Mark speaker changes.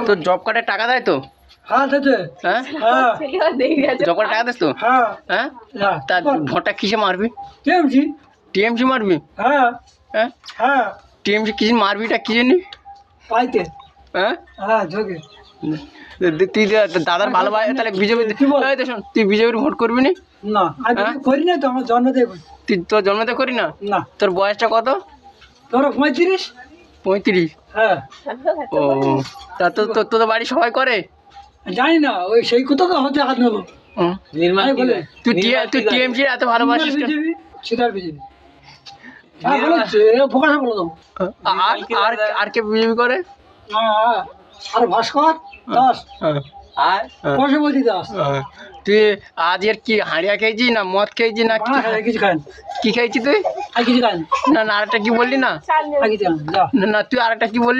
Speaker 1: তোর জব কার্ডে টাকা দেয় তো?
Speaker 2: হ্যাঁ দিতে।
Speaker 1: হ্যাঁ
Speaker 2: হ্যাঁ
Speaker 1: জব কার্ডে টাকা দিস তো?
Speaker 2: হ্যাঁ
Speaker 1: হ্যাঁ তা ভোটটা কিসে মারবি?
Speaker 2: টিএমসি।
Speaker 1: টিএমসি মারবি?
Speaker 2: হ্যাঁ
Speaker 1: হ্যাঁ
Speaker 2: হ্যাঁ
Speaker 1: টিএমসি কিসে মারবিটা কি জানি?
Speaker 2: পাইতে।
Speaker 1: হ্যাঁ
Speaker 2: হ্যাঁ ঝোঁকে।
Speaker 1: তুই দাদার ভালো ভাই তাহলে বিজেপি শোন, তুই বিজেপির ভোট করবি না?
Speaker 2: না আমি
Speaker 1: হ্যাঁ?
Speaker 2: করি না তো, আমার জন্মতে করি
Speaker 1: তুই তোর জন্মতে করি না?
Speaker 2: না।
Speaker 1: তোর বয়সটা কত?
Speaker 2: তোর 35।
Speaker 1: 35?
Speaker 2: হ্যাঁ
Speaker 1: ও তা তোর বাড়ি সবাই করে?
Speaker 2: জানি না, ওই সেই কথা তো হতে হাত নেবো।
Speaker 1: হুম।
Speaker 2: আমি বলে
Speaker 1: তুই টিএমসি এত ভালোবাসিস কেন?
Speaker 2: বিজেপি সেটার বিজেপি। হ্যাঁ বলেছে ফোকাসে বলে দেবো।
Speaker 1: আর কে বিজেপি করে?
Speaker 2: হ্যাঁ আর ভাস্কর দাস
Speaker 1: আর
Speaker 2: পশুপতি দাস।
Speaker 1: তুই আজকের কি হাঁড়িয়া খেয়েছি না মদ খেয়েছি না
Speaker 2: কিছু খান,
Speaker 1: কি খেয়েছি তুই?
Speaker 2: আর কিছু খান,
Speaker 1: না আরেকটা কি বললি না?
Speaker 2: আর কিছু খান যা।
Speaker 1: না তুই আরেকটা কি বললি?